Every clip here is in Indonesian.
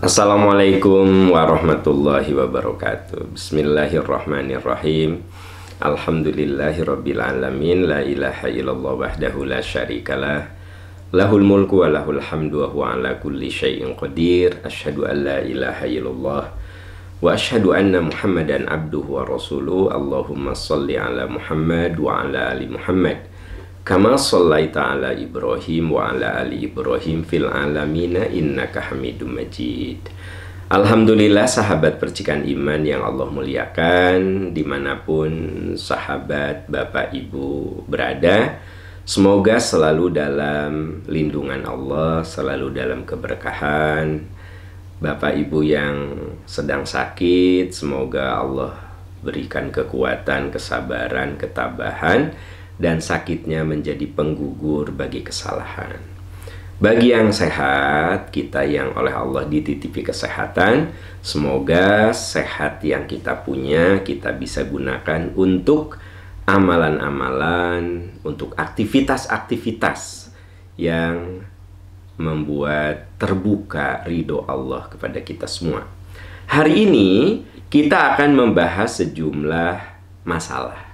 Assalamualaikum warahmatullahi wabarakatuh. Bismillahirrahmanirrahim. Alhamdulillahirabbil alamin. La ilaha illallah wahdahu la syarikalah. Lahul mulku wa lahul hamdu wa huwa ala kulli syai'in qadir. Asyhadu an la ilaha illallah wa asyhadu anna Muhammadan abduhu wa rasuluh. Allahumma shalli ala Muhammad wa ala ali Muhammad. Kama shallaita ala Ibrahim wa ala ali Ibrahim fil alamina innaka hamidum majid. Alhamdulillah sahabat percikan iman yang Allah muliakan, dimanapun sahabat Bapak Ibu berada, semoga selalu dalam lindungan Allah, selalu dalam keberkahan. Bapak Ibu yang sedang sakit, semoga Allah berikan kekuatan, kesabaran, ketabahan, dan sakitnya menjadi penggugur bagi kesalahan. Bagi yang sehat, kita yang oleh Allah dititipi kesehatan, semoga sehat yang kita punya kita bisa gunakan untuk amalan-amalan, untuk aktivitas-aktivitas yang membuat terbuka ridho Allah kepada kita semua. Hari ini kita akan membahas sejumlah masalah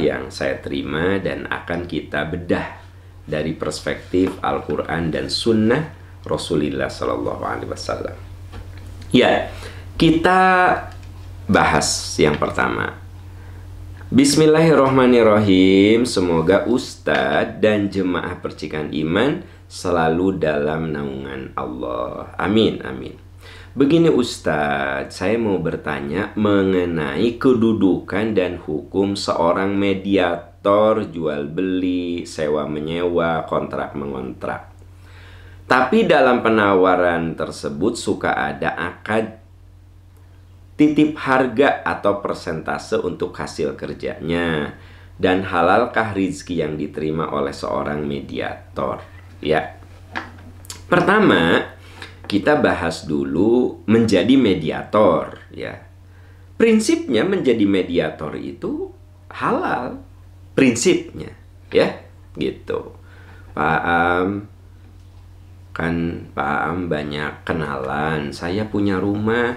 yang saya terima dan akan kita bedah dari perspektif Al-Quran dan Sunnah Rasulullah SAW. Ya, kita bahas yang pertama. Bismillahirrahmanirrahim. Semoga Ustadz dan jemaah percikan iman selalu dalam naungan Allah. Amin, amin. Begini Ustadz, saya mau bertanya mengenai kedudukan dan hukum seorang mediator jual beli, sewa menyewa, kontrak mengontrak. Tapi dalam penawaran tersebut suka ada akad titip harga atau persentase untuk hasil kerjanya. Dan halalkah rizki yang diterima oleh seorang mediator? Ya, pertama kita bahas dulu menjadi mediator, ya. Prinsipnya menjadi mediator itu halal, prinsipnya, ya, gitu. Pak Am, kan Pak Am banyak kenalan. Saya punya rumah,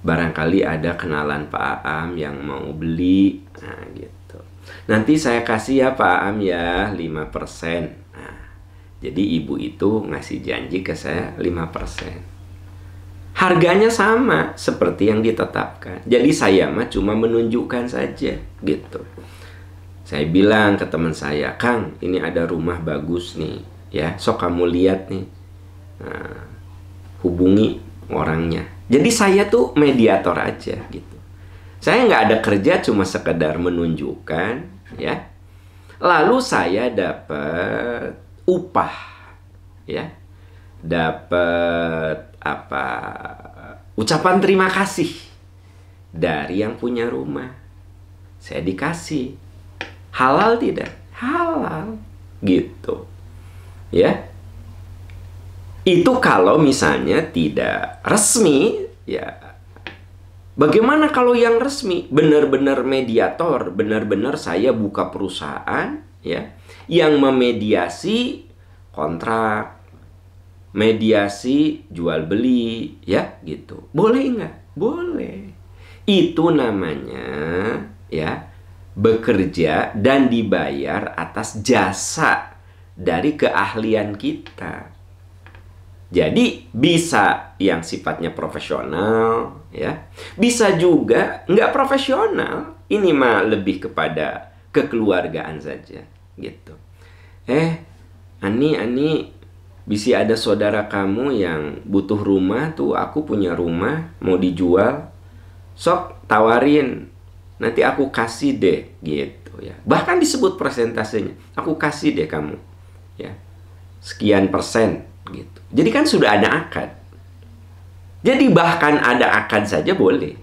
barangkali ada kenalan Pak Am yang mau beli, nah gitu. Nanti saya kasih ya Pak Am ya 5%. Jadi ibu itu ngasih janji ke saya 5%. Harganya sama seperti yang ditetapkan. Jadi saya mah cuma menunjukkan saja gitu. Saya bilang ke teman saya, Kang, ini ada rumah bagus nih, ya, sok kamu lihat nih. Nah, hubungi orangnya. Jadi saya tuh mediator aja gitu. Saya nggak ada kerja, cuma sekedar menunjukkan, ya. Lalu saya dapat upah, ya, dapat apa, ucapan terima kasih dari yang punya rumah. Saya dikasih. Halal tidak? Halal, gitu, ya. Itu kalau misalnya tidak resmi, ya. Bagaimana kalau yang resmi? Benar-benar mediator, benar-benar saya buka perusahaan, ya, yang memediasi kontrak, mediasi jual beli, ya, gitu. Boleh nggak? Boleh. Itu namanya, ya, bekerja dan dibayar atas jasa dari keahlian kita. Jadi bisa yang sifatnya profesional, ya, bisa juga nggak profesional. Ini mah lebih kepada kekeluargaan saja, gitu. Ani, bisa ada saudara kamu yang butuh rumah tuh, aku punya rumah mau dijual, sok tawarin, nanti aku kasih deh, gitu ya. Bahkan disebut persentasenya, aku kasih deh kamu, ya, sekian persen, gitu. Jadi kan sudah ada akad. Jadi bahkan ada akad saja boleh.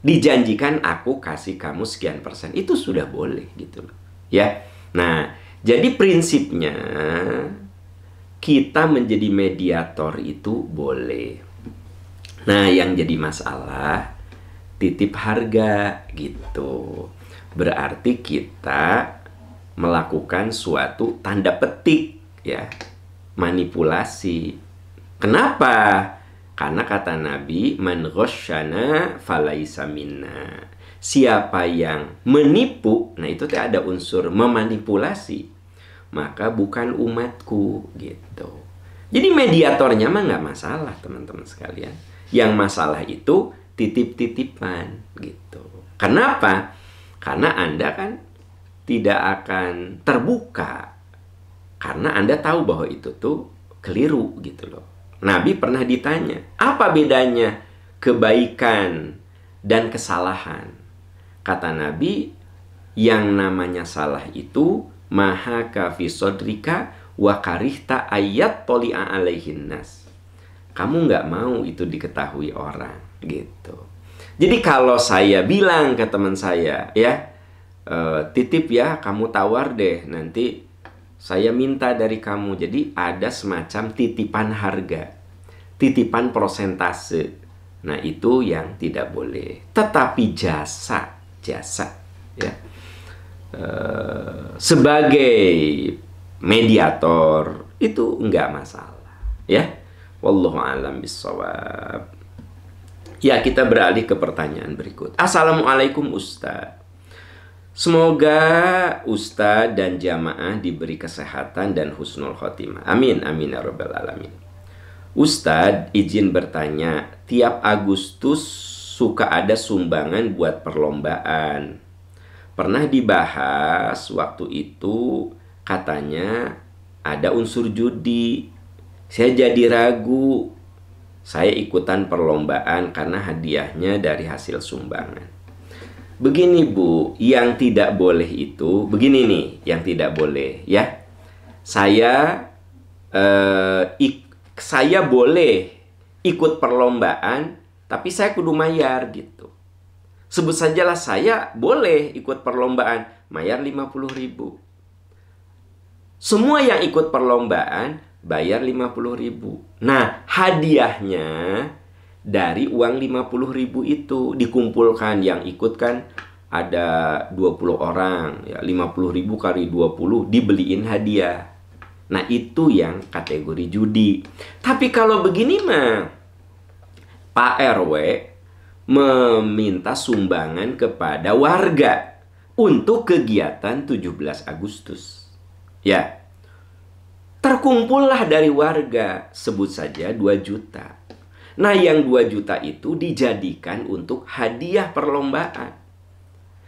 Dijanjikan aku kasih kamu sekian persen, itu sudah boleh, gitu loh, ya. Nah, jadi prinsipnya kita menjadi mediator itu boleh. Nah, yang jadi masalah titip harga, gitu. Berarti kita melakukan suatu tanda petik, ya, manipulasi Kenapa? Karena kata Nabi, man ghasyana falaisa minna. Siapa yang menipu, nah itu ada unsur memanipulasi, maka bukan umatku gitu. Jadi mediatornya mah nggak masalah teman-teman sekalian. Yang masalah itu titip-titipan gitu. Kenapa? Karena Anda kan tidak akan terbuka. Karena Anda tahu bahwa itu tuh keliru gitu loh. Nabi pernah ditanya, apa bedanya kebaikan dan kesalahan? Kata Nabi, yang namanya salah itu maha kafi sodrika wa karihta ayat toli'a alaihin nas. Kamu nggak mau itu diketahui orang gitu. Jadi kalau saya bilang ke teman saya, ya titip ya, kamu tawar deh, nanti saya minta dari kamu. Jadi ada semacam titipan harga, titipan prosentase. Nah itu yang tidak boleh. Tetapi jasa ya, sebagai mediator itu enggak masalah ya. Wallahu a'lam bishawab. Ya, kita beralih ke pertanyaan berikut. Assalamualaikum Ustaz. Semoga Ustaz dan jamaah diberi kesehatan dan husnul khotimah. Amin amin ya rabbal alamin. Ustaz, izin bertanya, tiap Agustus suka ada sumbangan buat perlombaan. Pernah dibahas waktu itu, katanya ada unsur judi. Saya jadi ragu. Saya ikutan perlombaan karena hadiahnya dari hasil sumbangan. Begini Bu, yang tidak boleh itu, begini nih, yang tidak boleh ya. Saya boleh ikut perlombaan, tapi saya kudu mayar gitu. Sebut sajalah saya boleh ikut perlombaan, mayar 50.000. Semua yang ikut perlombaan bayar 50.000. Nah, hadiahnya dari uang 50.000 itu dikumpulkan. Yang ikut kan ada 20 orang, ya 50.000 kali 20 dibeliin hadiah. Nah, itu yang kategori judi. Tapi kalau begini mah, Pak RW meminta sumbangan kepada warga untuk kegiatan 17 Agustus. Ya, terkumpullah dari warga, sebut saja 2 juta. Nah, yang 2 juta itu dijadikan untuk hadiah perlombaan.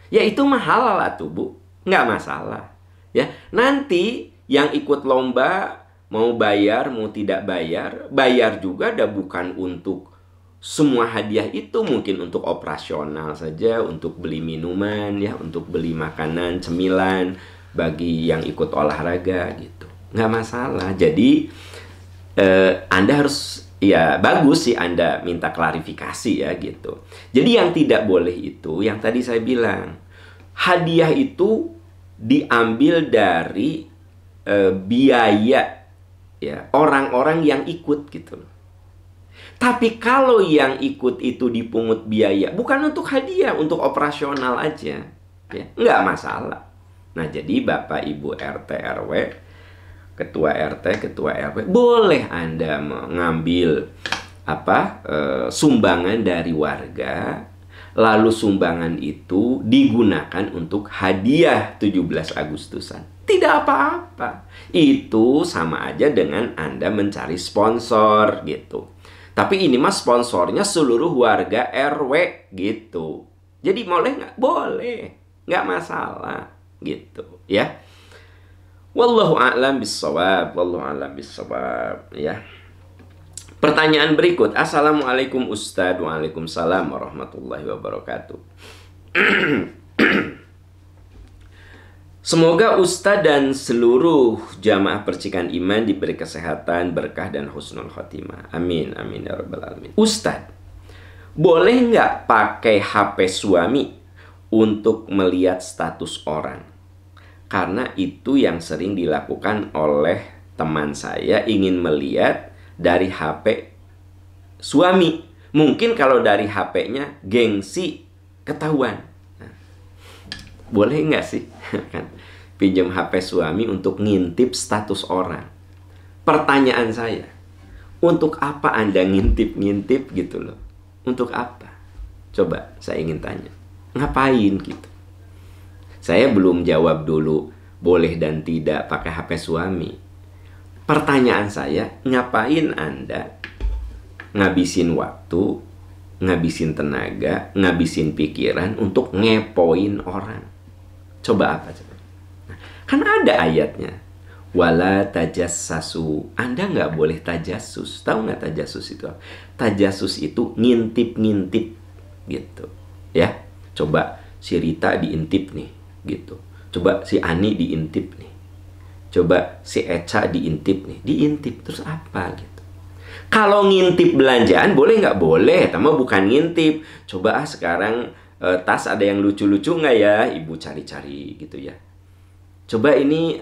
Ya, itu mahal lah tuh Bu, nggak masalah. Ya, nanti yang ikut lomba mau bayar, mau tidak bayar, bayar juga ada, bukan untuk semua hadiah itu, mungkin untuk operasional saja, untuk beli minuman, ya, untuk beli makanan, cemilan bagi yang ikut olahraga gitu. Nggak masalah. Jadi Anda harus, ya bagus sih Anda minta klarifikasi ya gitu. Jadi yang tidak boleh itu, yang tadi saya bilang, hadiah itu diambil dari biaya ya orang-orang yang ikut gitu loh. Tapi kalau yang ikut itu dipungut biaya, bukan untuk hadiah, untuk operasional aja, ya, nggak masalah. Nah, jadi Bapak Ibu RT RW, Ketua RT, Ketua RW, boleh Anda mengambil sumbangan dari warga, lalu sumbangan itu digunakan untuk hadiah 17 Agustusan. Tidak apa-apa. Itu sama aja dengan Anda mencari sponsor gitu. Tapi ini mah sponsornya seluruh warga RW gitu. Jadi boleh nggak? Boleh. Nggak masalah gitu ya. Wallahu a'lam bishawab. Wallahu a'lam bishawab ya. Pertanyaan berikut. Assalamualaikum Ustaz. Waalaikumsalam warahmatullahi wabarakatuh. Semoga Ustaz dan seluruh jamaah percikan iman diberi kesehatan, berkah, dan husnul khotimah. Amin, amin ya rabbal alamin. Ustaz, boleh nggak pakai HP suami untuk melihat status orang? Karena itu yang sering dilakukan oleh teman saya, ingin melihat dari HP suami. Mungkin kalau dari HP-nya gengsi ketahuan. Boleh nggak sih kan pinjam HP suami untuk ngintip status orang? Pertanyaan saya, Untuk apa Anda ngintip-ngintip gitu loh? Untuk apa? Coba saya ingin tanya. Ngapain gitu? Saya belum jawab dulu boleh dan tidak pakai HP suami. Pertanyaan saya, ngapain Anda ngabisin waktu, ngabisin tenaga, ngabisin pikiran untuk ngepoin orang? Coba apa? Coba. Nah, kan ada ayatnya. Wala tajassasu. Anda nggak boleh tajassus. Tahu nggak tajassus itu? Tajassus itu ngintip-ngintip gitu. Ya, coba si Rita diintip nih, gitu. Coba si Ani diintip nih. Coba si Eca diintip nih. Diintip terus apa gitu? Kalau ngintip belanjaan boleh nggak? Boleh, tapi bukan ngintip. Coba sekarang tas ada yang lucu-lucu nggak ya? Ibu cari-cari gitu ya. Coba ini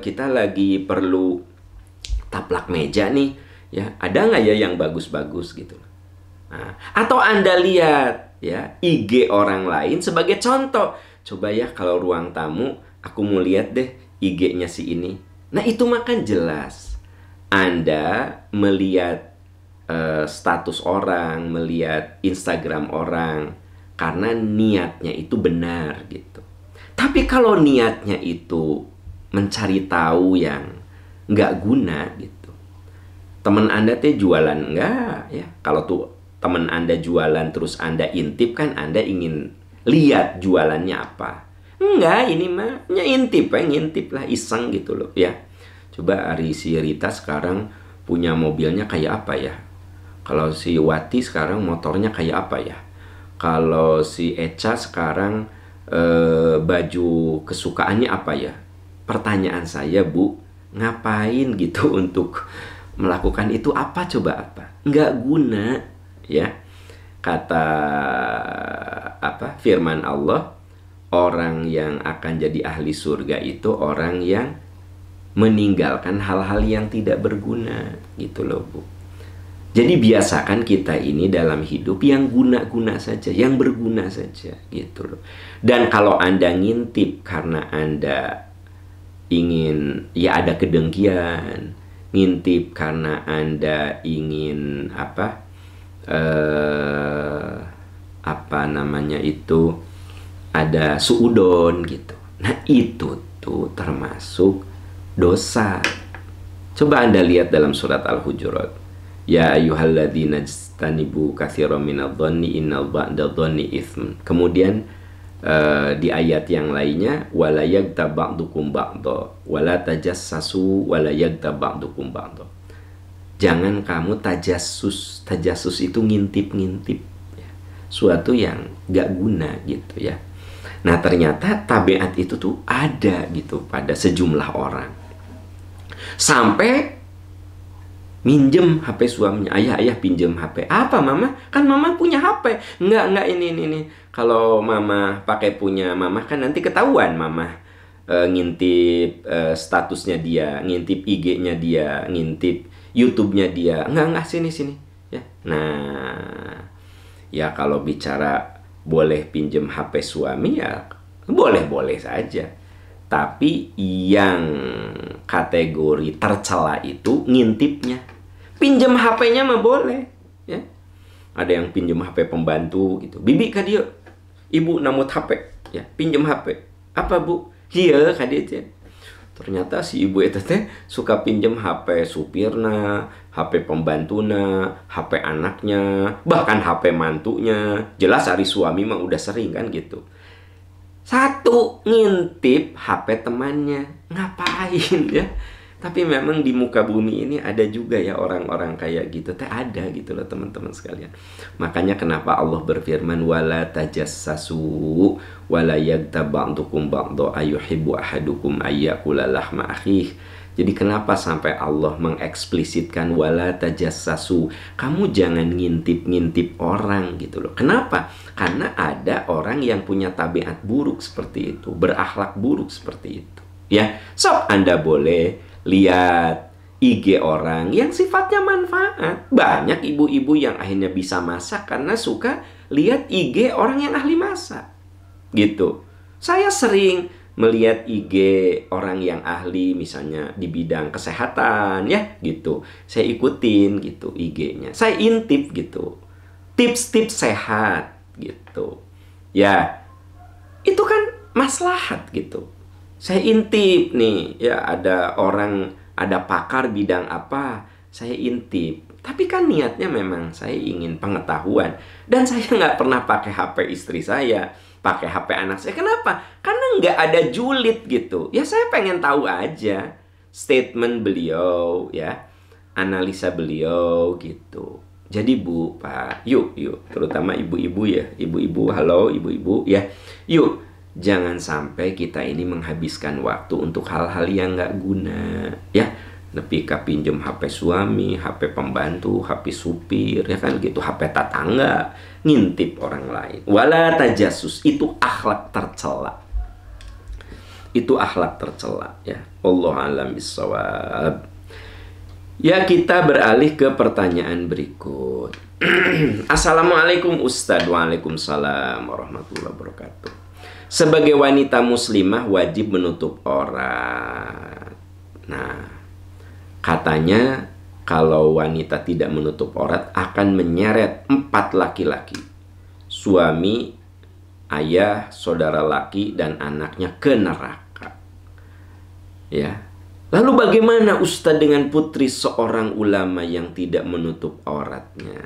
kita lagi perlu taplak meja nih, ya ada nggak ya yang bagus-bagus gitu? Nah, atau Anda lihat ya IG orang lain sebagai contoh. Coba ya kalau ruang tamu, aku mau lihat deh IG-nya si ini. Nah itu makan jelas Anda melihat status orang, melihat Instagram orang karena niatnya itu benar gitu. Tapi kalau niatnya itu mencari tahu yang nggak guna gitu. Teman Anda tuh jualan enggak ya? Kalau tuh teman Anda jualan terus Anda intip kan Anda ingin lihat jualannya apa. Enggak, ini mah ngintip lah iseng gitu loh ya. Coba si Rita sekarang punya mobilnya kayak apa ya? Kalau si Wati sekarang motornya kayak apa ya? Kalau si Eca sekarang baju kesukaannya apa ya? Pertanyaan saya, Bu, ngapain gitu untuk melakukan itu? Apa coba apa? Nggak guna ya. Kata firman Allah, orang yang akan jadi ahli surga itu orang yang meninggalkan hal-hal yang tidak berguna gitu loh, Bu. Jadi biasakan kita ini dalam hidup yang guna-guna saja, yang berguna saja gitu loh. Dan kalau Anda ngintip karena Anda ingin ya ada kedengkian, ngintip karena Anda ingin ada suudon gitu. Nah, itu tuh termasuk dosa. Coba Anda lihat dalam surat Al-Hujurat. Ya ayyuhalladzina ijtanibu katsiran minadh-dhanni innal ba'da dhanni itsm. Kemudian di ayat yang lainnya wala yaghtab ba'dukum ba'dha wala tajassasu wala yaghtab ba'dukum ba'dha. Jangan kamu tajassus. Tajassus itu ngintip-ngintip ya. Suatu yang gak guna gitu ya. Nah, ternyata tabiat itu tuh ada gitu pada sejumlah orang. Sampai minjem HP suaminya. Ayah pinjem HP. Apa mama? Kan mama punya HP. Enggak ini. Kalau mama pakai punya mama kan nanti ketahuan mama ngintip statusnya dia, ngintip IG-nya dia, ngintip YouTube-nya dia. Enggak sini ya. Nah, ya kalau bicara boleh pinjem HP suami ya boleh-boleh saja. Tapi yang kategori tercela itu ngintipnya. Pinjam HP-nya mah boleh ya. Ada yang pinjam HP pembantu gitu. Bibi ka dia, ibu namut HP ya, pinjam HP. Apa Bu? Iya ka dia. Ternyata si ibu itu teh suka pinjam HP supirna, HP pembantuna, HP anaknya, bahkan HP mantunya. Jelas hari suami mah udah sering kan gitu. Satu, ngintip HP temannya. Ngapain ya? Tapi memang di muka bumi ini ada juga ya orang-orang kayak gitu. Ada gitu loh teman-teman sekalian. Makanya kenapa Allah berfirman wala tajassasu wala yaghtab ba'dukum ba'dha ayuhibbu ahadukum ayyakula lahma akhih. Jadi kenapa sampai Allah mengeksplisitkan wala tajassasu? Kamu jangan ngintip-ngintip orang gitu loh. Kenapa? Karena ada orang yang punya tabiat buruk seperti itu, berakhlak buruk seperti itu. Ya, sok Anda boleh lihat IG orang yang sifatnya manfaat. Banyak ibu-ibu yang akhirnya bisa masak karena suka lihat IG orang yang ahli masak. Gitu. Saya sering melihat IG orang yang ahli misalnya di bidang kesehatan ya gitu. Saya ikutin gitu IG-nya. Saya intip gitu. Tips-tips sehat gitu. Ya, itu kan maslahat gitu. Saya intip nih, ya ada orang, ada pakar bidang apa, saya intip. Tapi kan niatnya memang saya ingin pengetahuan. Dan saya nggak pernah pakai HP istri saya, pakai HP anak saya. Kenapa? Karena nggak ada julid gitu. Ya saya pengen tahu aja statement beliau, ya, analisa beliau gitu. Jadi Bu, Pak, yuk, terutama ibu-ibu ya, ibu-ibu, halo ibu-ibu ya, yuk, jangan sampai kita ini menghabiskan waktu untuk hal-hal yang nggak guna, ya. Nepi ka pinjem HP suami, HP pembantu, HP supir, ya kan gitu, HP tetangga, ngintip orang lain. Wala tajasus, itu akhlak tercela. Itu akhlak tercela, ya. Allah alam bisawab. Ya, kita beralih ke pertanyaan berikut. Assalamualaikum Ustadz. Waalaikumsalam warahmatullahi wabarakatuh. Sebagai wanita muslimah wajib menutup aurat. Nah, katanya kalau wanita tidak menutup aurat akan menyeret 4 laki-laki. Suami, ayah, saudara laki, dan anaknya ke neraka. Ya. Lalu bagaimana Ustadz dengan putri seorang ulama yang tidak menutup auratnya?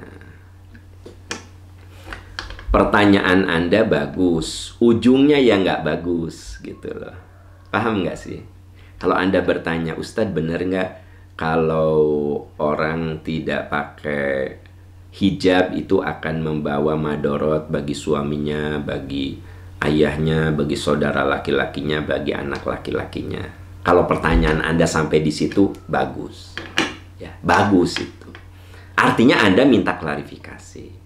Pertanyaan Anda bagus, ujungnya ya nggak bagus gitu loh. Paham nggak sih? Kalau Anda bertanya, Ustadz bener nggak kalau orang tidak pakai hijab itu akan membawa madorot bagi suaminya, bagi ayahnya, bagi saudara laki-lakinya, bagi anak laki-lakinya? Kalau pertanyaan Anda sampai di situ, bagus. Ya, bagus itu. Artinya Anda minta klarifikasi.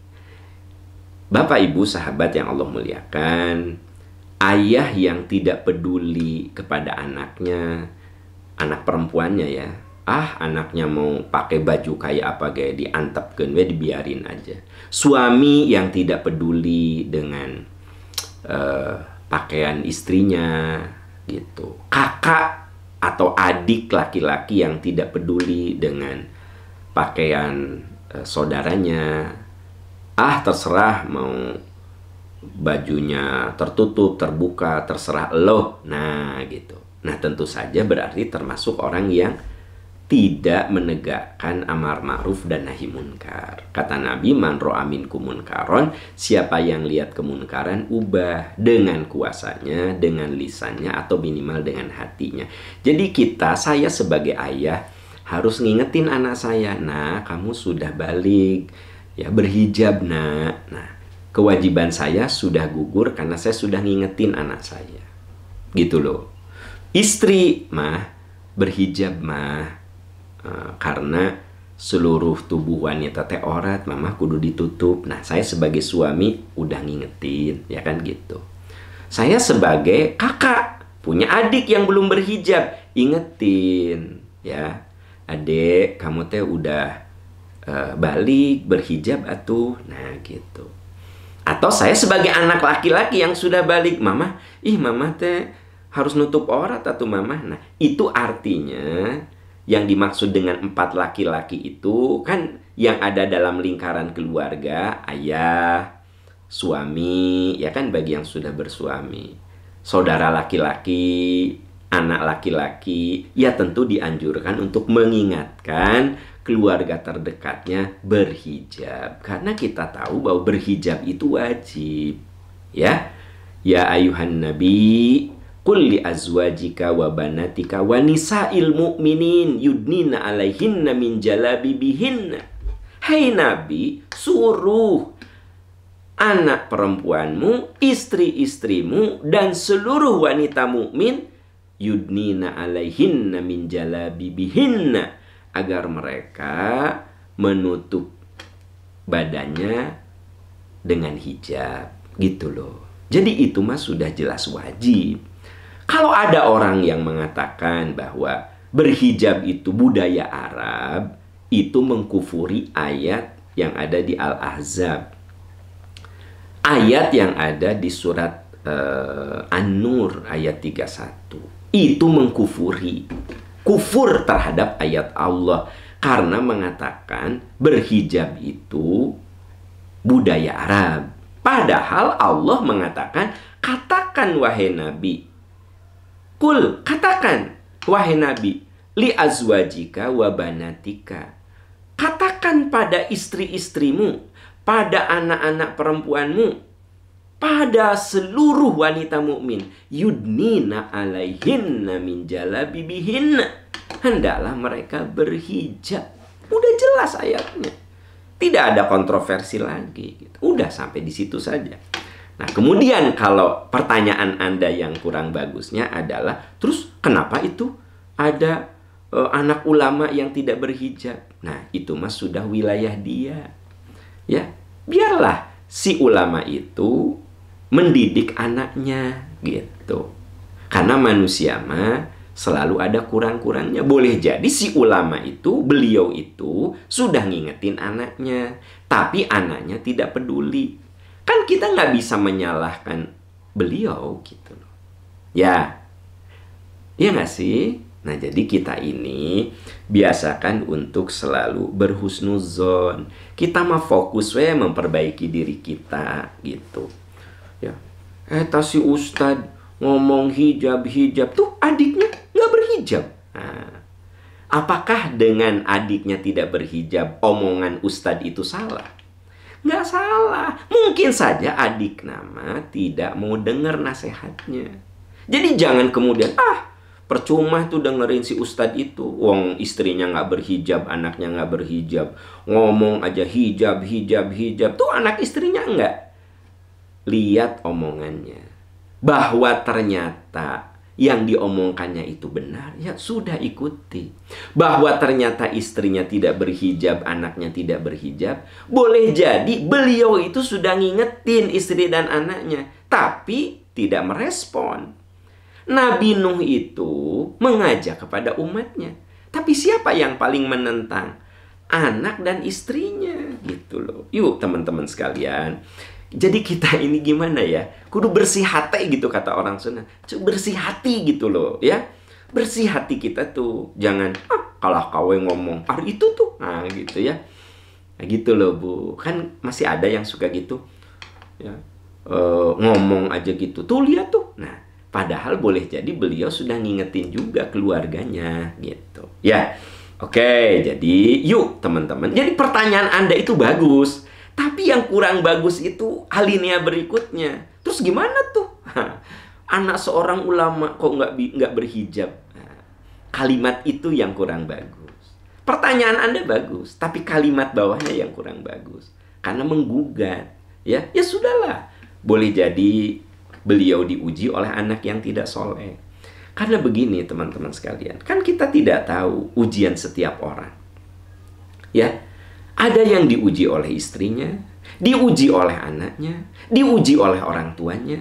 Bapak, Ibu, sahabat yang Allah muliakan, ayah yang tidak peduli kepada anaknya, anak perempuannya ya, anaknya mau pakai baju kayak apa gaya diantepkeun we dibiarin aja. Suami yang tidak peduli dengan pakaian istrinya gitu. Kakak atau adik laki-laki yang tidak peduli dengan pakaian saudaranya. Terserah mau bajunya tertutup, terbuka, terserah lo. Nah gitu. Nah tentu saja berarti termasuk orang yang tidak menegakkan amar ma'ruf dan nahi munkar. Kata Nabi, man ro'a minkum munkaron, siapa yang lihat kemunkaran ubah dengan kuasanya, dengan lisannya, atau minimal dengan hatinya. Jadi saya sebagai ayah harus ngingetin anak saya, nah kamu sudah balik, ya berhijab nak. Nah kewajiban saya sudah gugur karena saya sudah ngingetin anak saya. Gitu loh. Istri mah berhijab mah. Karena seluruh tubuh wanita teh aurat, mama kudu ditutup. Nah saya sebagai suami udah ngingetin, ya kan gitu. Saya sebagai kakak punya adik yang belum berhijab, ingetin ya, adek kamu teh udah balik berhijab atuh. Nah gitu. Atau saya sebagai anak laki-laki yang sudah balik, mama teh harus nutup aurat atuh mama. Nah itu artinya yang dimaksud dengan 4 laki-laki itu kan yang ada dalam lingkaran keluarga, ayah, suami, ya kan bagi yang sudah bersuami, saudara laki-laki, anak laki-laki, ya tentu dianjurkan untuk mengingatkan keluarga terdekatnya berhijab. Karena kita tahu bahwa berhijab itu wajib. Ya, ya ayuhan nabi, qul li azwajika wa banatika wa nisa'il mu'minin yudnina alaihinna min jalabibihinna. Hai Nabi, suruh anak perempuanmu, istri-istrimu, dan seluruh wanita mukmin yudnina alaihinna min jalabibihinna, agar mereka menutup badannya dengan hijab. Gitu loh. Jadi itu mah sudah jelas wajib. Kalau ada orang yang mengatakan bahwa berhijab itu budaya Arab, itu mengkufuri ayat yang ada di Al-Ahzab. Ayat yang ada di surat An-Nur ayat 31. Itu mengkufuri, kufur terhadap ayat Allah karena mengatakan berhijab itu budaya Arab. Padahal Allah mengatakan, katakan wahai Nabi, kul, katakan wahai Nabi, li azwajika wa banatika, katakan pada istri-istrimu, pada anak-anak perempuanmu, pada seluruh wanita mukmin, yudnina alaihinna min jalabibihinna, hendaklah mereka berhijab. Udah jelas ayatnya, tidak ada kontroversi lagi gitu. Udah sampai di situ saja. Nah, kemudian kalau pertanyaan Anda yang kurang bagusnya adalah, terus kenapa itu ada anak ulama yang tidak berhijab? Nah, itu mas sudah wilayah dia. Ya, biarlah si ulama itu mendidik anaknya gitu. Karena manusia mah selalu ada kurang-kurangnya. Boleh jadi si ulama itu, beliau itu sudah ngingetin anaknya, tapi anaknya tidak peduli. Kan kita nggak bisa menyalahkan beliau gitu loh. Ya, ya nggak sih? Nah, jadi kita ini biasakan untuk selalu berhusnuzon. Kita mah fokus memperbaiki diri kita gitu. Ya, si ustad ngomong hijab tuh adiknya nggak berhijab. Nah, apakah dengan adiknya tidak berhijab omongan ustad itu salah? Nggak salah. Mungkin saja adik nama tidak mau dengar nasihatnya. Jadi jangan kemudian percuma tuh dengerin si ustad itu. Wong istrinya nggak berhijab, anaknya nggak berhijab, ngomong aja hijab. Tuh anak istrinya nggak lihat omongannya, bahwa ternyata yang diomongkannya itu benar, ya sudah ikuti. Bahwa ternyata istrinya tidak berhijab, anaknya tidak berhijab, boleh jadi beliau itu sudah ngingetin istri dan anaknya, tapi tidak merespon. Nabi Nuh itu mengajak kepada umatnya, tapi siapa yang paling menentang? Anak dan istrinya gitu loh. Yuk teman-teman sekalian, jadi kita ini gimana ya? Kudu bersih hati gitu kata orang Sunda. Bersih hati gitu loh ya. Bersih hati kita tuh. Jangan kalah kawe ngomong itu tuh. Nah gitu ya. Nah gitu loh Bu. Kan masih ada yang suka gitu. Ya. Ngomong aja gitu. Tuh lihat tuh. Nah padahal boleh jadi beliau sudah ngingetin juga keluarganya gitu. Ya. Oke, jadi yuk teman-teman. Jadi pertanyaan Anda itu bagus. Tapi yang kurang bagus itu alinea berikutnya. Terus gimana tuh? Anak seorang ulama kok nggak berhijab? Kalimat itu yang kurang bagus. Pertanyaan Anda bagus, tapi kalimat bawahnya yang kurang bagus. Karena menggugat. Ya sudahlah. Boleh jadi beliau diuji oleh anak yang tidak soleh. Karena begini teman-teman sekalian. Kan kita tidak tahu ujian setiap orang. Ya. Ada yang diuji oleh istrinya, diuji oleh anaknya, diuji oleh orang tuanya.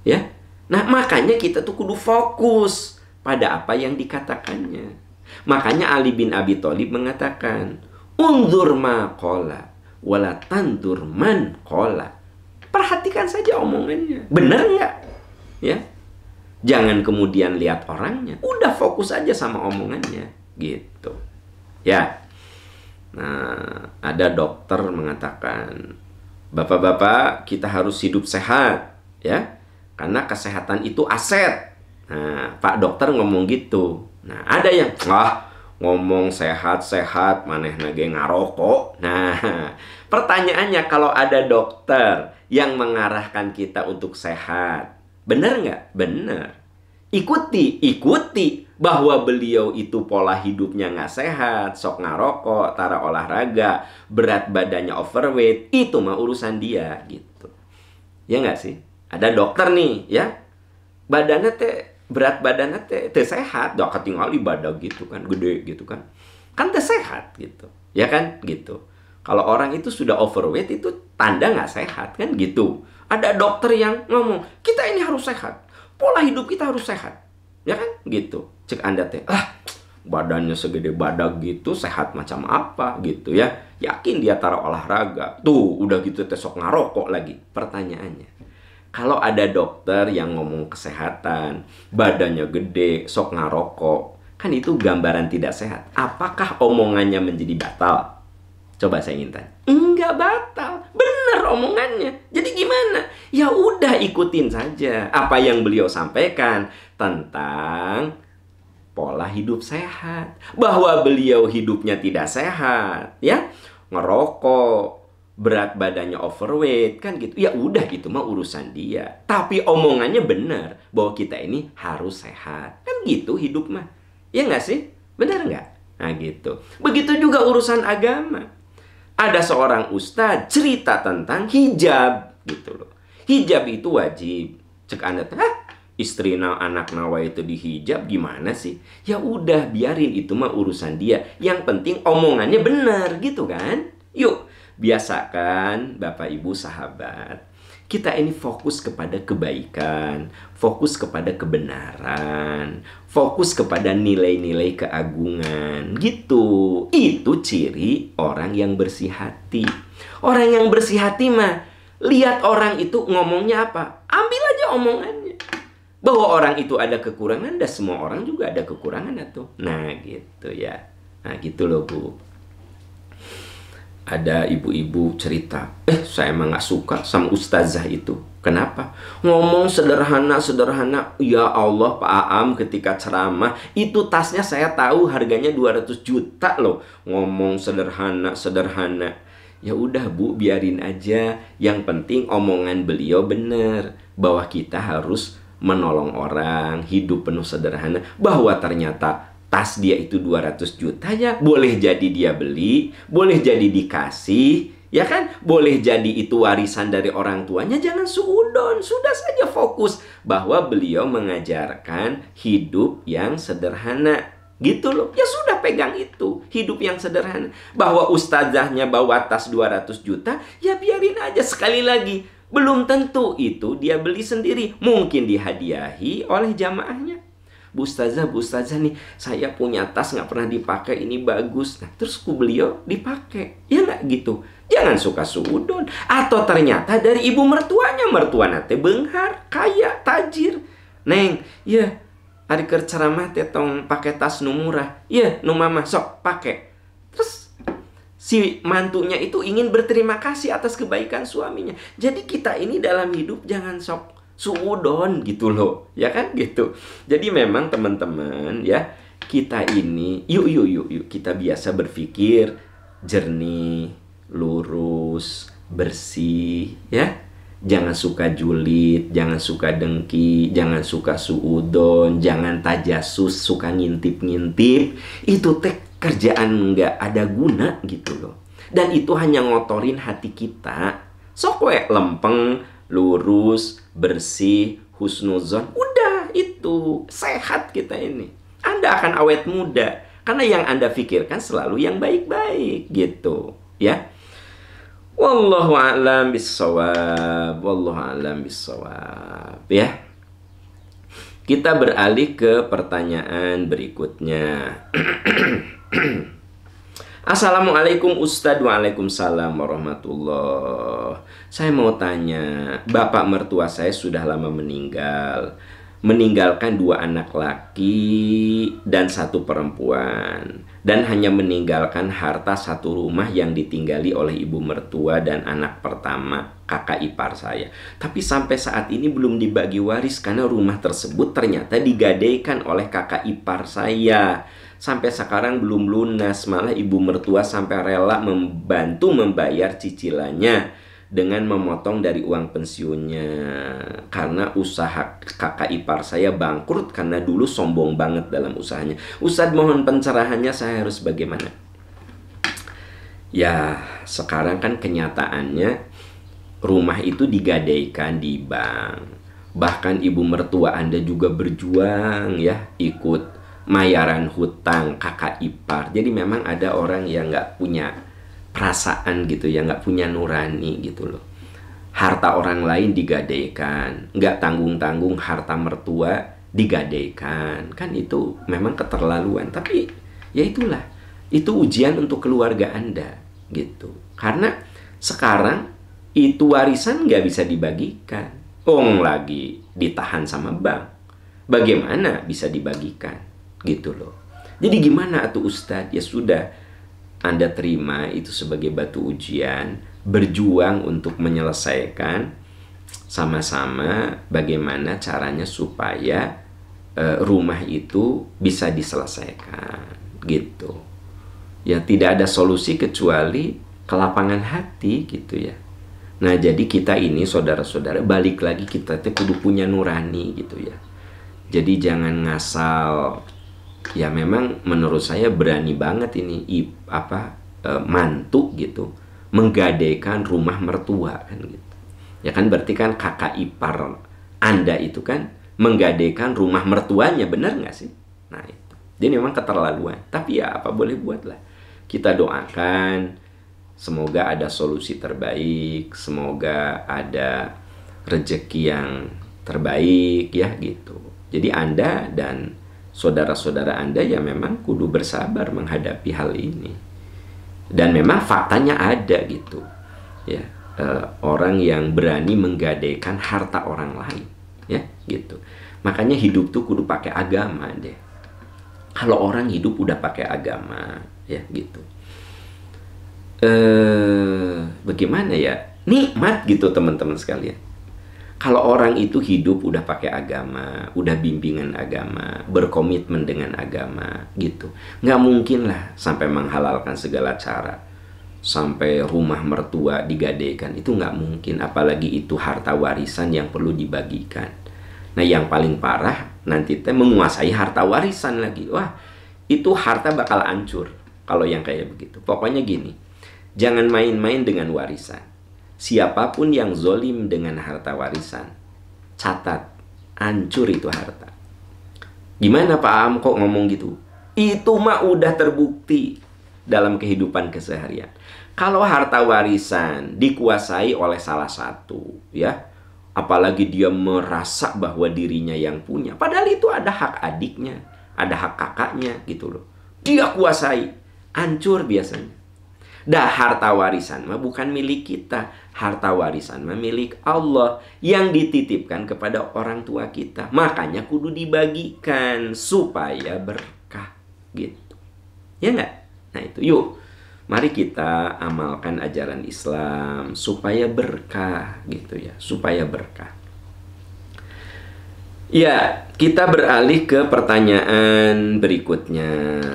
Ya. Nah, makanya kita tuh kudu fokus pada apa yang dikatakannya. Makanya Ali bin Abi Thalib mengatakan, "Unzur ma qala wala tanzur man qala." Perhatikan saja omongannya. Benar nggak? Ya. Jangan kemudian lihat orangnya. Udah fokus aja sama omongannya, gitu. Ya. Nah, ada dokter mengatakan, "Bapak-bapak, kita harus hidup sehat, ya. Karena kesehatan itu aset." Nah, Pak dokter ngomong gitu. Nah, ada yang, ngomong sehat-sehat, maneh nage ngarokok. Nah, pertanyaannya kalau ada dokter yang mengarahkan kita untuk sehat, benar nggak? Benar. Ikuti bahwa beliau itu pola hidupnya nggak sehat, sok ngarokok, tara olahraga, berat badannya overweight, itu mah urusan dia gitu. Ya nggak sih? Ada dokter nih, ya, badannya berat badannya sehat, dok ketinggali badan gitu kan, gede gitu kan sehat gitu, ya kan gitu. Kalau orang itu sudah overweight itu tanda nggak sehat kan gitu. Ada dokter yang ngomong kita ini harus sehat, pola hidup kita harus sehat, ya kan gitu. Cek Anda badannya segede badak gitu, sehat macam apa gitu ya. Yakin dia taruh olahraga, tuh udah gitu sok ngarokok lagi. Pertanyaannya, Kalau ada dokter yang ngomong kesehatan, badannya gede, sok ngarokok, kan itu gambaran tidak sehat. Apakah omongannya menjadi batal? Coba saya ingin tanya. Enggak batal, benar omongannya. Jadi gimana? Ya udah ikutin saja apa yang beliau sampaikan tentang pola hidup sehat. Bahwa beliau hidupnya tidak sehat, ya, ngerokok, berat badannya overweight, kan gitu. Ya udah, itu mah urusan dia. Tapi omongannya benar bahwa kita ini harus sehat. Kan gitu hidup mah. Ya nggak sih? Benar nggak? Nah gitu. Begitu juga urusan agama. Ada seorang ustadz cerita tentang hijab gitu loh. Hijab itu wajib. Cek Anda, istri anak nawa itu dihijab gimana sih? Ya udah, biarin, itu mah urusan dia. Yang penting omongannya benar gitu kan? Yuk, biasakan Bapak Ibu sahabat, kita ini fokus kepada kebaikan, fokus kepada kebenaran, fokus kepada nilai-nilai keagungan gitu. Itu ciri orang yang bersih hati. Orang yang bersih hati mah, lihat orang itu ngomongnya apa, ambil aja omongannya. Bahwa orang itu ada kekurangan, dan semua orang juga ada kekurangan tuh. Nah gitu ya. Nah gitu loh Bu. Ada ibu-ibu cerita, saya emang gak suka sama ustazah itu. Kenapa? Ngomong sederhana. Ya Allah, Pak Aam ketika ceramah, itu tasnya saya tahu harganya 200 juta loh. Ngomong sederhana. Ya udah Bu, biarin aja. Yang penting omongan beliau benar. Bahwa kita harus menolong orang, hidup penuh sederhana. Bahwa ternyata tas dia itu 200 juta ya, boleh jadi dia beli, boleh jadi dikasih, ya kan? Boleh jadi itu warisan dari orang tuanya, jangan suudon. Sudah saja fokus bahwa beliau mengajarkan hidup yang sederhana. Gitu loh. Ya sudah, pegang itu, hidup yang sederhana. Bahwa ustazahnya bawa tas 200 juta, ya biarin aja. Sekali lagi, belum tentu itu dia beli sendiri. Mungkin dihadiahi oleh jamaahnya. Bu Ustazah nih, saya punya tas nggak pernah dipakai, ini bagus. Nah, terus beliau dipakai. Ya nggak gitu. Jangan suka suudon. Atau ternyata dari ibu mertuanya, nate benghar, kaya, tajir. Neng, ya, hari keur ceramah teh tong pakai tas nu murah. Ya, nu mama sok pakai. Terus si mantunya itu ingin berterima kasih atas kebaikan suaminya. Jadi kita ini dalam hidup jangan sok suudon gitu loh, ya kan gitu. Jadi memang teman-teman ya, kita ini yuk kita biasa berpikir jernih, lurus, bersih ya. Jangan suka julid, jangan suka dengki, jangan suka suudon, jangan tajasus, suka ngintip-ngintip. Itu teh kerjaan nggak ada guna gitu loh. Dan itu hanya ngotorin hati kita. Sok we lempeng, lurus, bersih, husnuzon. Udah, itu sehat kita ini. Anda akan awet muda karena yang Anda pikirkan selalu yang baik-baik gitu ya. Wallahu a'lam bissawab. Ya. Kita beralih ke pertanyaan berikutnya. Assalamualaikum Ustadz. Waalaikumsalam warahmatullah. Saya mau tanya, bapak mertua saya sudah lama meninggalkan 2 anak laki dan 1 perempuan, dan hanya meninggalkan harta 1 rumah yang ditinggali oleh ibu mertua dan anak pertama, kakak ipar saya. Tapi sampai saat ini belum dibagi waris karena rumah tersebut ternyata digadaikan oleh kakak ipar saya. Sampai sekarang belum lunas, malah ibu mertua sampai rela membantu membayar cicilannya dengan memotong dari uang pensiunnya. Karena usaha kakak ipar saya bangkrut karena dulu sombong banget dalam usahanya. Ustadz, mohon pencerahannya, saya harus bagaimana? Ya, sekarang kan kenyataannya rumah itu digadaikan di bank. Bahkan ibu mertua Anda juga berjuang ya, ikut mayaran hutang kakak ipar. Jadi memang ada orang yang nggak punya perasaan gitu ya, nggak punya nurani gitu loh. Harta orang lain digadaikan, nggak tanggung-tanggung harta mertua digadaikan. Kan itu memang keterlaluan. Tapi ya itulah, itu ujian untuk keluarga Anda gitu. Karena sekarang itu warisan nggak bisa dibagikan. Ong lagi ditahan sama bank. Bagaimana bisa dibagikan? Gitu loh. Jadi gimana atuh Ustadz? Ya sudah, Anda terima itu sebagai batu ujian, berjuang untuk menyelesaikan sama-sama bagaimana caranya supaya rumah itu bisa diselesaikan. Gitu. Ya tidak ada solusi kecuali kelapangan hati gitu ya. Nah jadi kita ini saudara-saudara, balik lagi kita tuh kudu punya nurani gitu ya. Jadi jangan ngasal. Ya memang menurut saya berani banget ini mantu gitu menggadaikan rumah mertua kan gitu. Ya kan berarti kan kakak ipar Anda itu kan menggadaikan rumah mertuanya, benar nggak sih? Nah itu. Jadi memang keterlaluan. Tapi ya apa boleh buatlah. Kita doakan semoga ada solusi terbaik, semoga ada rezeki yang terbaik ya gitu. Jadi Anda dan saudara-saudara Anda ya memang kudu bersabar menghadapi hal ini. Dan memang faktanya ada gitu. Ya, orang yang berani menggadaikan harta orang lain, ya gitu. Makanya hidup tuh kudu pakai agama deh. Kalau orang hidup udah pakai agama, ya gitu. Bagaimana ya? Nikmat gitu teman-teman sekalian. Kalau orang itu hidup udah pakai agama, udah bimbingan agama, berkomitmen dengan agama gitu, nggak mungkin lah sampai menghalalkan segala cara, sampai rumah mertua digadaikan, itu nggak mungkin. Apalagi itu harta warisan yang perlu dibagikan. Nah yang paling parah nanti teh menguasai harta warisan lagi. Wah itu harta bakal hancur kalau yang kayak begitu. Pokoknya gini, jangan main-main dengan warisan. Siapapun yang zolim dengan harta warisan, catat, hancur itu harta. Gimana Pak Am kok ngomong gitu? Itu mah udah terbukti dalam kehidupan keseharian. Kalau harta warisan dikuasai oleh salah satu, ya, apalagi dia merasa bahwa dirinya yang punya, padahal itu ada hak adiknya, ada hak kakaknya gitu loh. Dia kuasai, hancur biasanya. Dah harta warisan mah bukan milik kita. Harta warisan mah milik Allah yang dititipkan kepada orang tua kita. Makanya kudu dibagikan supaya berkah gitu. Ya nggak? Nah itu yuk. Mari kita amalkan ajaran Islam supaya berkah gitu ya. Supaya berkah. Ya, kita beralih ke pertanyaan berikutnya.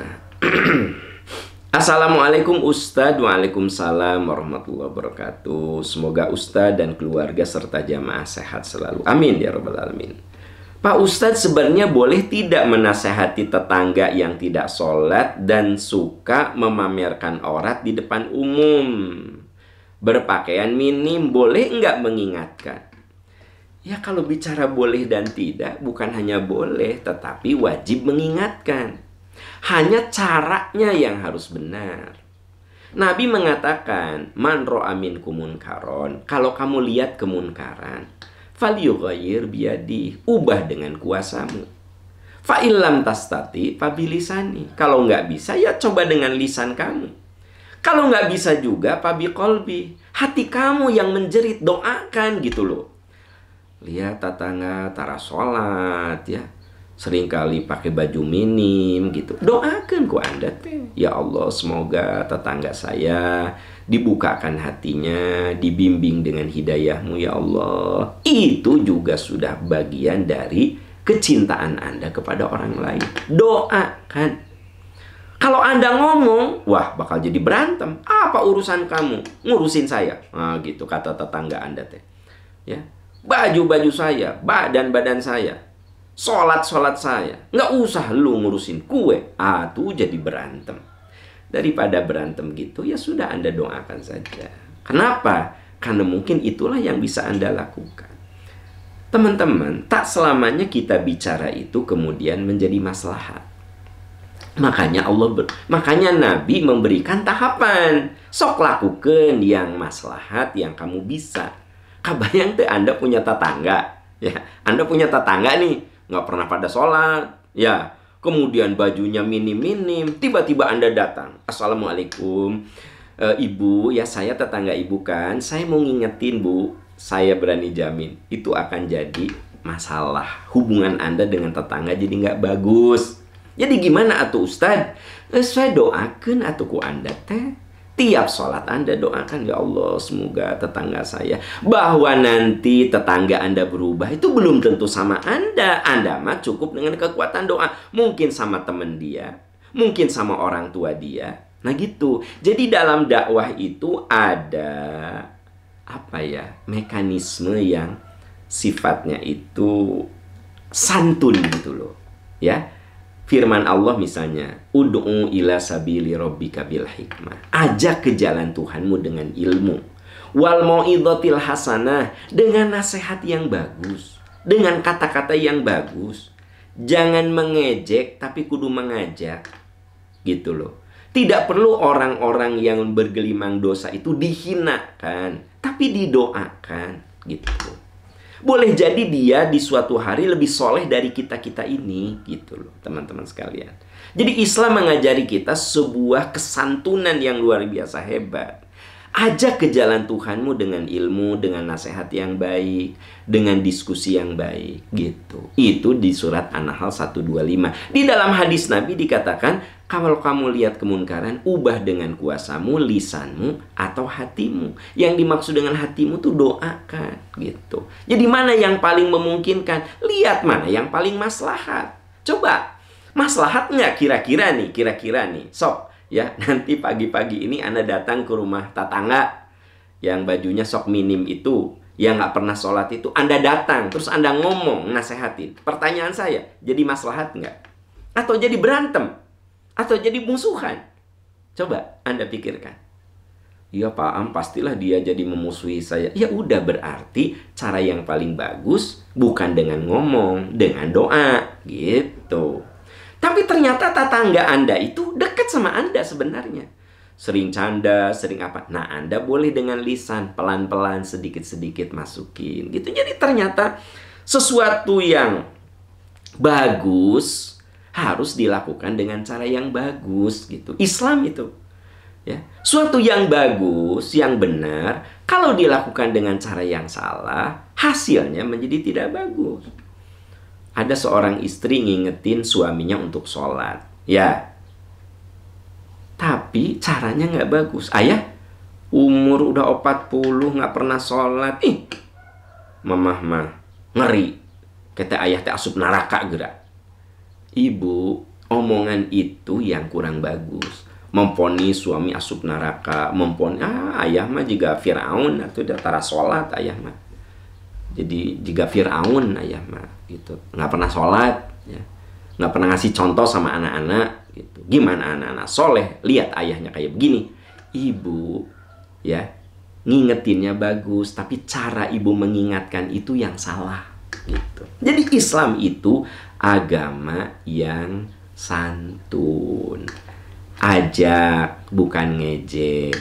Assalamualaikum Ustadz. Waalaikumsalam warahmatullahi wabarakatuh. Semoga Ustadz dan keluarga serta jamaah sehat selalu. Amin ya rabbal alamin. Pak Ustadz, sebenarnya boleh tidak menasehati tetangga yang tidak sholat dan suka memamerkan aurat di depan umum? Berpakaian minim, boleh nggak mengingatkan? Ya kalau bicara boleh dan tidak, bukan hanya boleh, tetapi wajib mengingatkan. Hanya caranya yang harus benar. Nabi mengatakan, man ro'a minkum munkaron, kalau kamu lihat kemunkaran, falyughayyir biyadi, ubah dengan kuasamu. Fa illam tastati fabilisani, kalau nggak bisa ya coba dengan lisan kamu. Kalau nggak bisa juga fabiqolbi, hati kamu yang menjerit, doakan gitu loh. Lihat tetangga tara sholat ya, seringkali pakai baju minim gitu, doakan ku Anda teh, ya Allah semoga tetangga saya dibukakan hatinya, dibimbing dengan hidayahmu ya Allah. Itu juga sudah bagian dari kecintaan Anda kepada orang lain. Doakan. Kalau Anda ngomong, wah bakal jadi berantem. Apa urusan kamu ngurusin saya? Nah gitu kata tetangga Anda teh. Ya, baju-baju saya, badan-badan saya, sholat-sholat saya, nggak usah lu ngurusin kue. Tuh jadi berantem. Daripada berantem gitu, ya sudah Anda doakan saja. Kenapa? Karena mungkin itulah yang bisa Anda lakukan. Teman-teman, tak selamanya kita bicara itu kemudian menjadi maslahat. Makanya Nabi memberikan tahapan. Sok lakukan yang maslahat yang kamu bisa. Kabayang tuh Anda punya tetangga, ya, Anda punya tetangga nih, nggak pernah pada sholat, ya, kemudian bajunya minim-minim, tiba-tiba Anda datang, Assalamualaikum, Ibu, ya saya tetangga Ibu kan, saya mau ngingetin Bu, saya berani jamin itu akan jadi masalah. Hubungan Anda dengan tetangga jadi nggak bagus. Jadi gimana atuh Ustad? Saya doakan atuh ku Anda teh. Tiap sholat Anda doakan, ya Allah semoga tetangga saya. Bahwa nanti tetangga Anda berubah itu belum tentu sama Anda. Anda mah cukup dengan kekuatan doa. Mungkin sama teman dia, mungkin sama orang tua dia. Nah gitu. Jadi dalam dakwah itu ada mekanisme yang sifatnya itu santun gitu loh. Ya. Firman Allah misalnya, ud'u ila sabili rabbika bil hikmah. Ajak ke jalan Tuhanmu dengan ilmu. Wal mau'izatil hasanah, dengan nasihat yang bagus, dengan kata-kata yang bagus. Jangan mengejek tapi kudu mengajak. Gitu loh. Tidak perlu orang-orang yang bergelimang dosa itu dihinakan, tapi didoakan gitu. Boleh jadi dia di suatu hari lebih soleh dari kita-kita ini, gitu loh teman-teman sekalian. Jadi Islam mengajari kita sebuah kesantunan yang luar biasa hebat. Ajak ke jalan Tuhanmu dengan ilmu, dengan nasihat yang baik, dengan diskusi yang baik, gitu. Itu di surat An-Nahl 125. Di dalam hadis Nabi dikatakan, kalau kamu lihat kemunkaran, ubah dengan kuasamu, lisanmu, atau hatimu. Yang dimaksud dengan hatimu tuh doakan, gitu. Jadi mana yang paling memungkinkan? Lihat mana yang paling maslahat. Coba, maslahat nggak kira-kira nih? Sok. Ya, nanti pagi-pagi ini Anda datang ke rumah tetangga yang bajunya sok minim itu, yang nggak pernah sholat itu, Anda datang, terus Anda ngomong, nasehatin. Pertanyaan saya, jadi maslahat nggak? Atau jadi berantem? Atau jadi musuhan? Coba Anda pikirkan. Ya Pak Am, pastilah dia jadi memusuhi saya. Ya udah, berarti cara yang paling bagus bukan dengan ngomong, dengan doa, gitu. Tapi ternyata tetangga Anda itu dekat sama Anda sebenarnya. Sering canda, sering apa. Nah, Anda boleh dengan lisan, pelan-pelan, sedikit-sedikit masukin. Gitu. Jadi ternyata sesuatu yang bagus harus dilakukan dengan cara yang bagus. Gitu. Islam itu. Ya. Suatu yang bagus, yang benar, kalau dilakukan dengan cara yang salah, hasilnya menjadi tidak bagus. Ada seorang istri ngingetin suaminya untuk sholat. Ya. Tapi caranya nggak bagus. Ayah, umur udah 40 nggak pernah sholat. Mamah mah ngeri. Kata ayah teh asup neraka gerak. Ibu, omongan itu yang kurang bagus. Memponis suami asup neraka. Ayah mah juga Fir'aun. Atau datara sholat ayah mah. Jadi juga Fir'aun ayah mah gitu, nggak pernah sholat, ya. Nggak pernah ngasih contoh sama anak-anak gitu. Gimana anak-anak soleh lihat ayahnya kayak begini? Ibu ya ngingetinnya bagus, tapi cara ibu mengingatkan itu yang salah gitu. Jadi Islam itu agama yang santun, ajak bukan ngejek,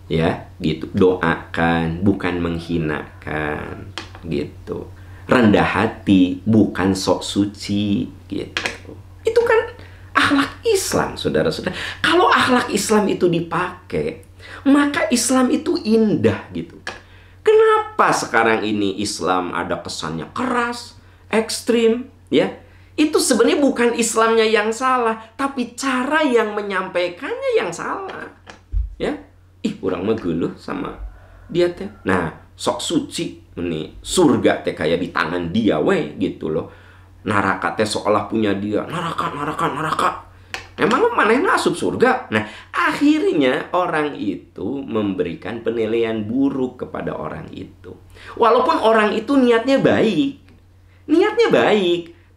ya gitu. Doakan bukan menghinakan, gitu. Rendah hati bukan sok suci, gitu. Itu kan akhlak Islam, saudara-saudara. Kalau akhlak Islam itu dipakai, maka Islam itu indah, gitu. Kenapa sekarang ini Islam ada kesannya keras, ekstrim, ya? Itu sebenarnya bukan Islamnya yang salah, tapi cara yang menyampaikannya yang salah, ya. Kurang meguluh sama dia teh. Nah, sok suci nih, surga teh kayak di tangan dia we, gitu loh. Neraka teh seolah punya dia. Neraka. Emang manehna asup surga? Nah, akhirnya orang itu memberikan penilaian buruk kepada orang itu. Walaupun orang itu niatnya baik.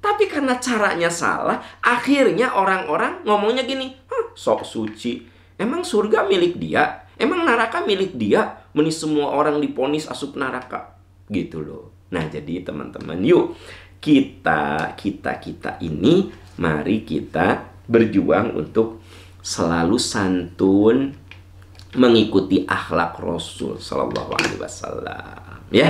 Tapi karena caranya salah, akhirnya orang-orang ngomongnya gini, sok suci. Emang surga milik dia? Emang neraka milik dia? Meni semua orang diponis asup neraka. Gitu loh. Nah, jadi teman-teman, yuk kita ini mari kita berjuang untuk selalu santun, mengikuti akhlak Rasul sallallahu alaihi wasallam, ya.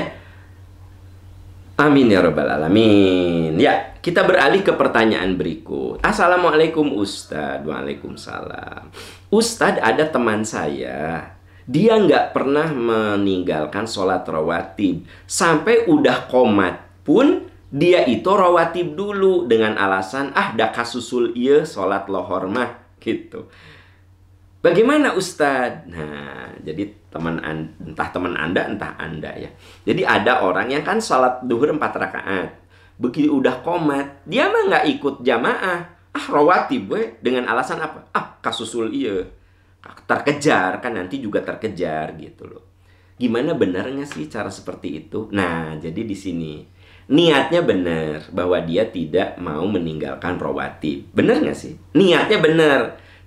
Amin ya rabbal alamin. Ya, kita beralih ke pertanyaan berikut. Assalamualaikum Ustadz. Waalaikumsalam. Ustadz, ada teman saya, Dia nggak pernah meninggalkan sholat rawatib. Sampai udah qomat pun dia itu rawatib dulu dengan alasan dah kasusul iya sholat lohor mah gitu. Bagaimana Ustadz? Nah, jadi entah teman Anda, entah Anda ya. Jadi ada orang yang kan sholat duhur 4 rakaat. Begitu udah qomat, dia mah nggak ikut jamaah. Rawatib gue dengan alasan apa? Kasusul iya. Terkejar, kan nanti juga terkejar gitu loh. Gimana benarnya sih cara seperti itu? Nah, jadi di sini niatnya benar bahwa dia tidak mau meninggalkan rawatib. Benar nggak sih? Niatnya benar.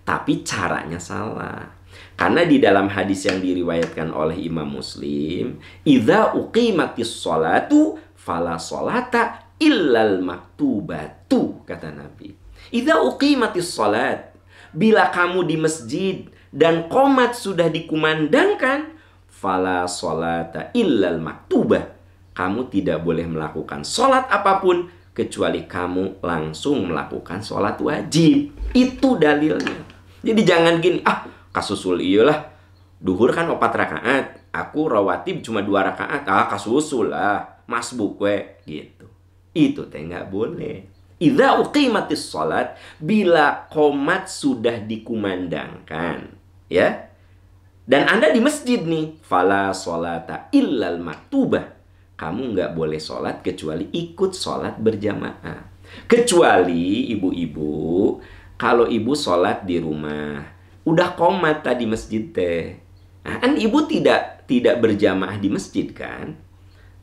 Tapi caranya salah. Karena di dalam hadis yang diriwayatkan oleh Imam Muslim, "Idza uqimatis sholatu fala sholata illal maktubatu," kata Nabi. "Idza uqimatis sholat," bila kamu di masjid dan qomat sudah dikumandangkan, fala sholata illal maktubah, kamu tidak boleh melakukan sholat apapun kecuali kamu langsung melakukan sholat wajib. Itu dalilnya. Jadi jangan gini, kasusul iyalah. Duhur kan 4 rakaat, aku rawatib cuma 2 rakaat. Kasusul lah, masbuk we gitu. Itu teh nggak boleh. Idza uqimatis sholat, bila qomat sudah dikumandangkan, ya. Dan Anda di masjid nih, fala sholata illal maktubah. Kamu nggak boleh sholat kecuali ikut sholat berjamaah. Kecuali ibu-ibu, kalau ibu sholat di rumah, udah qomat tadi masjid teh. Nah, kan ibu tidak berjamaah di masjid kan?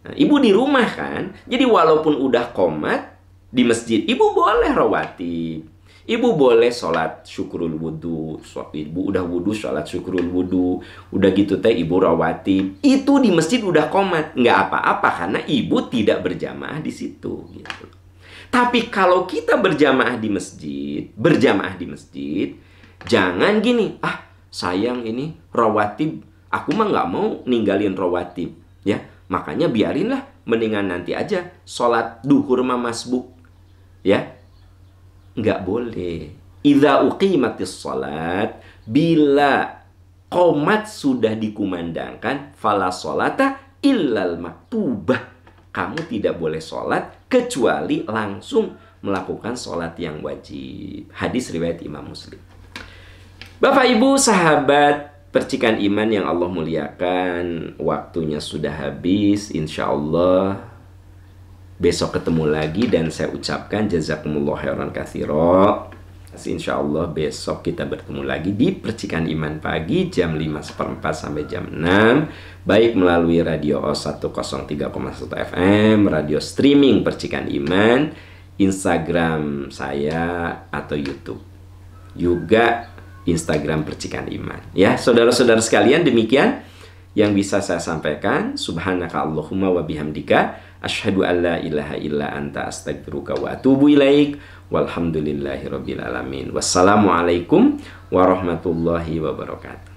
Nah, ibu di rumah kan? Jadi walaupun udah qomat di masjid, ibu boleh rawatib. Ibu boleh sholat syukrul wudu. Ibu udah wudu, sholat syukrul wudu. Udah gitu teh ibu rawatib. Itu di masjid udah qomat. Nggak apa-apa karena ibu tidak berjamaah di situ gitu. Tapi kalau kita berjamaah di masjid, jangan gini, sayang ini rawatib, aku mah nggak mau ninggalin rawatib, ya. Makanya biarinlah, mendingan nanti aja sholat duhur mah masbuk, ya. Nggak boleh. Idza uqimatis sholat, bila qomat sudah dikumandangkan, fala sholata illal maktubah. Kamu tidak boleh sholat kecuali langsung melakukan sholat yang wajib. Hadis riwayat Imam Muslim. Bapak, Ibu, sahabat percikan iman yang Allah muliakan, waktunya sudah habis. Insya Allah besok ketemu lagi dan saya ucapkan jazakumullah khairan katsira. Insya Allah besok kita bertemu lagi di Percikan Iman Pagi jam 5:15 sampai jam 6, baik melalui radio 103,1 FM, radio streaming Percikan Iman, Instagram saya atau YouTube, juga Instagram Percikan Iman. Ya, saudara-saudara sekalian, demikian yang bisa saya sampaikan. Subhanaka Allahumma wa bihamdika asyhadu an la ilaha illa anta astaghfiruka wa atubu ilaik. Walhamdulillahirabbil alamin. Wassalamualaikum warahmatullahi wabarakatuh.